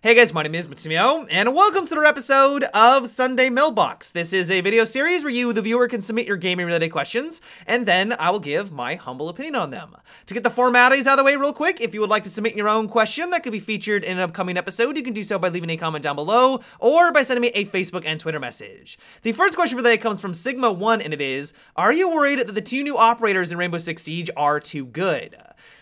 Hey guys, my name is Matsumo, and welcome to another episode of Sunday Mailbox. This is a video series where you, the viewer, can submit your gaming-related questions, and then I will give my humble opinion on them. To get the formalities out of the way real quick, if you would like to submit your own question that could be featured in an upcoming episode, you can do so by leaving a comment down below, or by sending me a Facebook and Twitter message. The first question for the day comes from Sigma1, and it is, are you worried that the two new operators in Rainbow Six Siege are too good?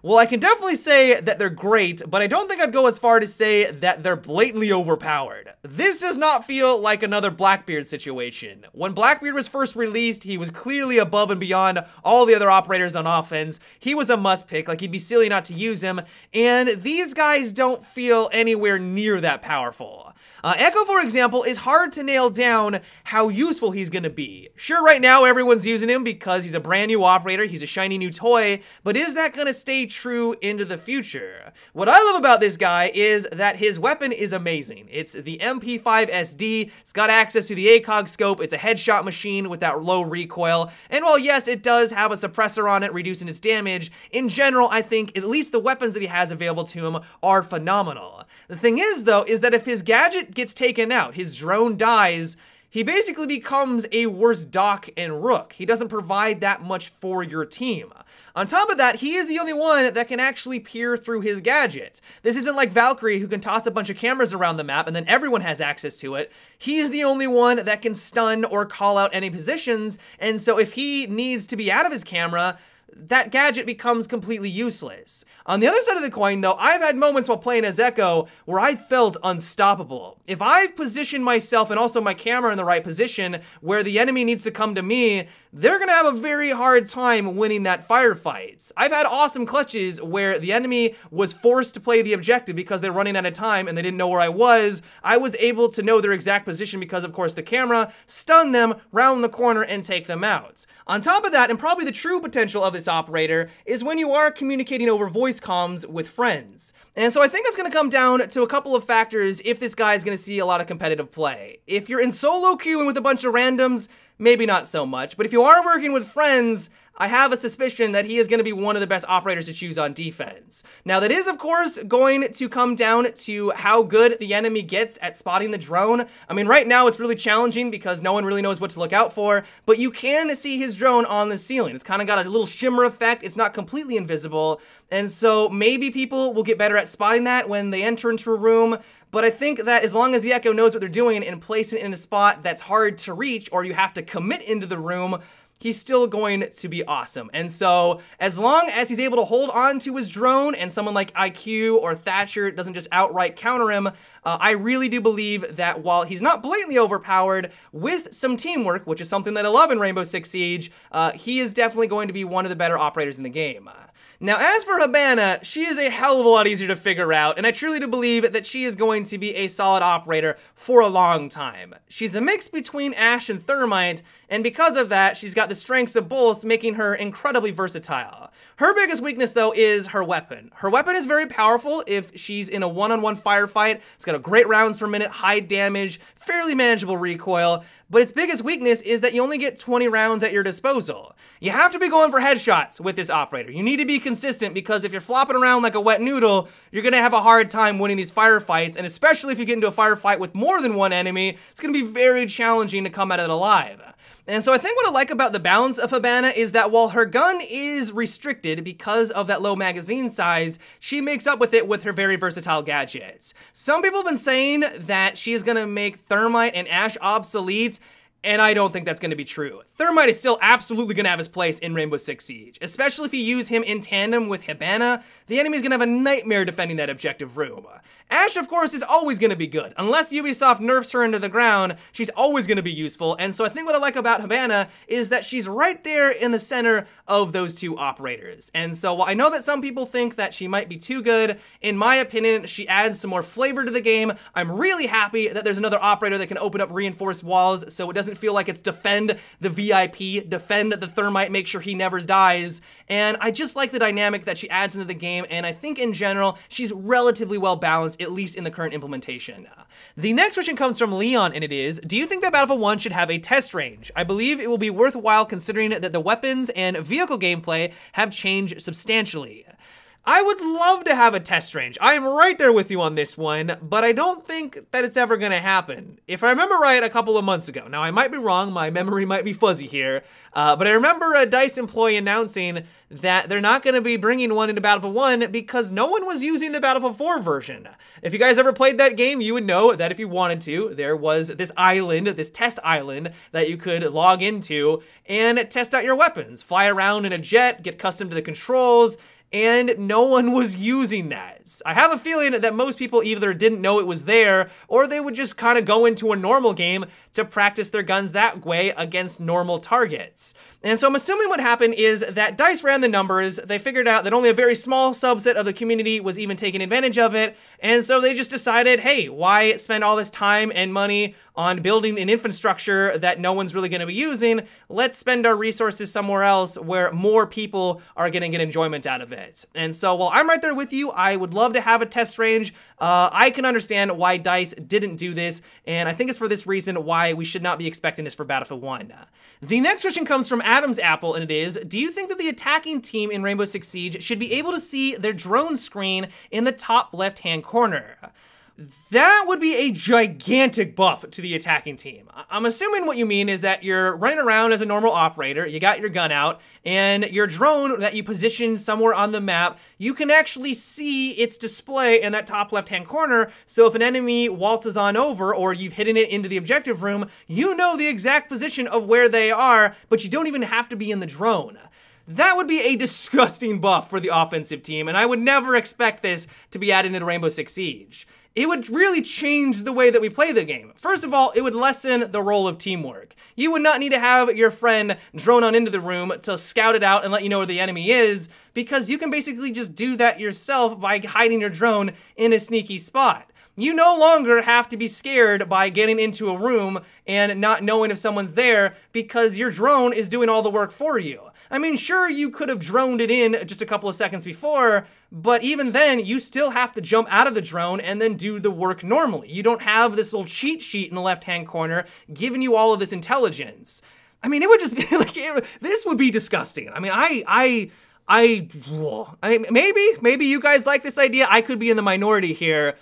Well, I can definitely say that they're great, but I don't think I'd go as far to say that they're blatantly overpowered. This does not feel like another Blackbeard situation. When Blackbeard was first released, he was clearly above and beyond all the other operators on offense. He was a must pick, like he'd be silly not to use him, and these guys don't feel anywhere near that powerful. Echo, for example, is hard to nail down how useful he's gonna be. Sure, right now everyone's using him because he's a brand new operator, he's a shiny new toy, but is that gonna stay true into the future? What I love about this guy is that his weapon is amazing. It's the MP5 SD, it's got access to the ACOG scope, it's a headshot machine with that low recoil, and while yes, it does have a suppressor on it reducing its damage, in general, I think at least the weapons that he has available to him are phenomenal. The thing is, though, is that if his gadget gets taken out, his drone dies, he basically becomes a worse Doc and Rook. He doesn't provide that much for your team. On top of that, he is the only one that can actually peer through his gadgets. This isn't like Valkyrie, who can toss a bunch of cameras around the map and then everyone has access to it. He's the only one that can stun or call out any positions, and so if he needs to be out of his camera, that gadget becomes completely useless. On the other side of the coin, though, I've had moments while playing as Echo where I felt unstoppable. If I've positioned myself and also my camera in the right position where the enemy needs to come to me, they're gonna have a very hard time winning that firefight. I've had awesome clutches where the enemy was forced to play the objective because they're running out of time and they didn't know where I was. I was able to know their exact position because, of course, the camera, stun them, round the corner, and take them out. On top of that, and probably the true potential of this operator, is when you are communicating over voice comms with friends. And so I think it's gonna come down to a couple of factors if this guy is gonna see a lot of competitive play. If you're in solo queuing with a bunch of randoms, maybe not so much, but if you are working with friends, I have a suspicion that he is going to be one of the best operators to choose on defense. Now that is, of course, going to come down to how good the enemy gets at spotting the drone. I mean, right now it's really challenging because no one really knows what to look out for, but you can see his drone on the ceiling. It's kind of got a little shimmer effect. It's not completely invisible, and so maybe people will get better at spotting that when they enter into a room. But I think that as long as the Echo knows what they're doing and placing it in a spot that's hard to reach or you have to commit into the room, he's still going to be awesome. And so as long as he's able to hold on to his drone and someone like IQ or Thatcher doesn't just outright counter him, I really do believe that while he's not blatantly overpowered, with some teamwork, which is something that I love in Rainbow Six Siege, he is definitely going to be one of the better operators in the game. Now, as for Havana, she is a hell of a lot easier to figure out, and I truly do believe that she is going to be a solid operator for a long time. She's a mix between Ash and Thermite, and because of that, she's got the strengths of both, making her incredibly versatile. Her biggest weakness, though, is her weapon. Her weapon is very powerful if she's in a one-on-one firefight. It's got a great rounds per minute, high damage, fairly manageable recoil, but its biggest weakness is that you only get 20 rounds at your disposal. You have to be going for headshots with this operator. You need to be consistent because if you're flopping around like a wet noodle, you're gonna have a hard time winning these firefights, and especially if you get into a firefight with more than one enemy, it's gonna be very challenging to come out of it alive. And so I think what I like about the balance of Havana is that while her gun is restricted because of that low magazine size, she makes up with it with her very versatile gadgets. Some people have been saying that she is gonna make Thermite and Ash obsolete, and I don't think that's going to be true. Thermite is still absolutely going to have his place in Rainbow Six Siege, especially if you use him in tandem with Havana. The enemy's going to have a nightmare defending that objective room. Ash, of course, is always going to be good. Unless Ubisoft nerfs her into the ground, she's always going to be useful, and so I think what I like about Havana is that she's right there in the center of those two operators. And so while I know that some people think that she might be too good, in my opinion, she adds some more flavor to the game. I'm really happy that there's another operator that can open up reinforced walls so it doesn't feel like it's defend the VIP, defend the Thermite, make sure he never dies, and I just like the dynamic that she adds into the game, and I think in general, she's relatively well balanced, at least in the current implementation. The next question comes from Leon, and it is, do you think that Battlefield 1 should have a test range? I believe it will be worthwhile considering that the weapons and vehicle gameplay have changed substantially. I would love to have a test range. I am right there with you on this one, but I don't think that it's ever going to happen. If I remember right, a couple of months ago, now I might be wrong, my memory might be fuzzy here, but I remember a DICE employee announcing that they're not going to be bringing one into Battlefield 1 because no one was using the Battlefield 4 version. If you guys ever played that game, you would know that if you wanted to, there was this island, this test island that you could log into and test out your weapons, fly around in a jet, get accustomed to the controls, and no one was using that. I have a feeling that most people either didn't know it was there, or they would just kind of go into a normal game to practice their guns that way against normal targets. And so I'm assuming what happened is that DICE ran the numbers, they figured out that only a very small subset of the community was even taking advantage of it, and so they just decided, hey, why spend all this time and money on building an infrastructure that no one's really going to be using? Let's spend our resources somewhere else where more people are going to get enjoyment out of it. And so while I'm right there with you, I would love to have a test range. I can understand why DICE didn't do this, and I think it's for this reason why we should not be expecting this for Battlefield 1. The next question comes from Adam's Apple, and it is, do you think that the attacking team in Rainbow Six Siege should be able to see their drone screen in the top left-hand corner? That would be a gigantic buff to the attacking team. I'm assuming what you mean is that you're running around as a normal operator, you got your gun out, and your drone that you position somewhere on the map, you can actually see its display in that top left-hand corner, so if an enemy waltzes on over or you've hidden it into the objective room, you know the exact position of where they are, but you don't even have to be in the drone. That would be a disgusting buff for the offensive team, and I would never expect this to be added into Rainbow Six Siege. It would really change the way that we play the game. First of all, it would lessen the role of teamwork. You would not need to have your friend drone on into the room to scout it out and let you know where the enemy is, because you can basically just do that yourself by hiding your drone in a sneaky spot. You no longer have to be scared by getting into a room and not knowing if someone's there because your drone is doing all the work for you. I mean, sure, you could have droned it in just a couple of seconds before, but even then, you still have to jump out of the drone and then do the work normally. You don't have this little cheat sheet in the left-hand corner giving you all of this intelligence. I mean, it would just be like, this would be disgusting. I mean, maybe you guys like this idea. I could be in the minority here.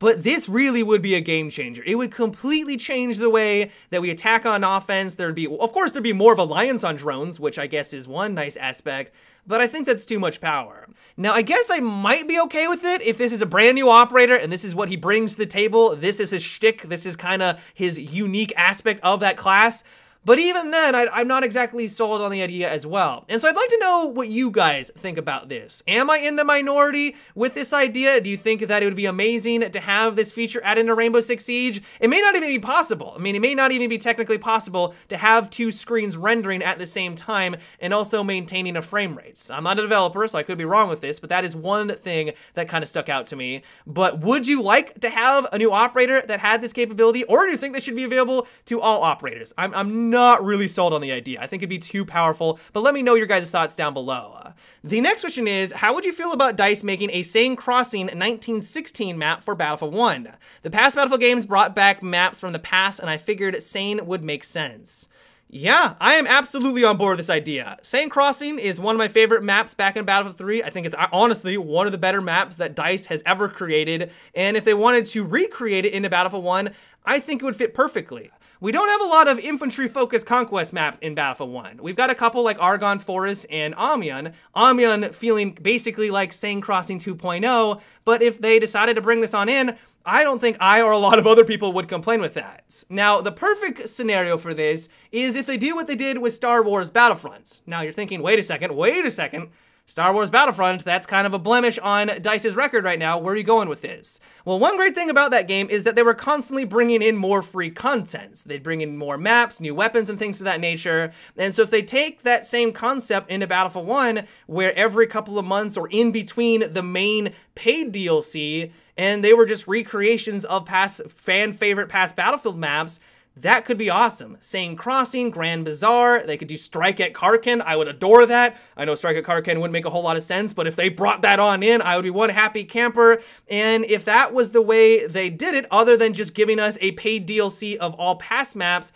But this really would be a game changer. It would completely change the way that we attack on offense. Of course, there'd be more of a reliance on drones, which I guess is one nice aspect, but I think that's too much power. Now, I guess I might be okay with it if this is a brand new operator and this is what he brings to the table. This is his shtick. This is kind of his unique aspect of that class. But even then, I'm not exactly sold on the idea as well. And so I'd like to know what you guys think about this. Am I in the minority with this idea? Do you think that it would be amazing to have this feature added into Rainbow Six Siege? It may not even be possible. I mean, it may not even be technically possible to have two screens rendering at the same time and also maintaining a frame rates. I'm not a developer, so I could be wrong with this, but that is one thing that kind of stuck out to me. But would you like to have a new operator that had this capability, or do you think this should be available to all operators? I'm not really sold on the idea. I think it'd be too powerful, but let me know your guys' thoughts down below. The next question is, how would you feel about DICE making a Seine Crossing 1916 map for Battlefield 1? The past Battlefield games brought back maps from the past, and I figured Seine would make sense. Yeah, I am absolutely on board with this idea. Seine Crossing is one of my favorite maps back in Battlefield 3. I think it's honestly one of the better maps that DICE has ever created, and if they wanted to recreate it into Battlefield 1, I think it would fit perfectly. We don't have a lot of infantry-focused conquest maps in Battlefield 1. We've got a couple like Argonne Forest and Amiens. Amiens feeling basically like Seine Crossing 2.0, but if they decided to bring this on in, I don't think I or a lot of other people would complain with that. Now, the perfect scenario for this is if they do what they did with Star Wars Battlefront. Now, you're thinking, wait a second. Star Wars Battlefront, that's kind of a blemish on DICE's record right now. Where are you going with this? Well, one great thing about that game is that they were constantly bringing in more free content. They'd bring in more maps, new weapons, and things of that nature. And so if they take that same concept into Battlefield 1, where every couple of months or in between the main paid DLC, and they were just recreations of past fan-favorite past Battlefield maps, that could be awesome. Seine Crossing, Grand Bazaar, they could do Strike at Karkin. I would adore that. I know Strike at Karkin wouldn't make a whole lot of sense, but if they brought that on in, I would be one happy camper. And if that was the way they did it, other than just giving us a paid DLC of all past maps,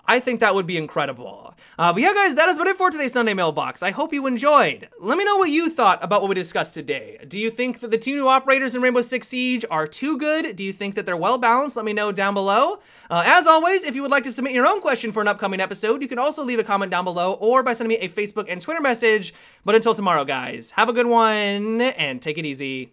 I think that would be incredible. But yeah, guys, that is about it for today's Sunday Mailbox. I hope you enjoyed. Let me know what you thought about what we discussed today. Do you think that the 2 new operators in Rainbow Six Siege are too good? Do you think that they're well balanced? Let me know down below. As always, if you would like to submit your own question for an upcoming episode, you can also leave a comment down below or by sending me a Facebook and Twitter message. But until tomorrow, guys, have a good one and take it easy.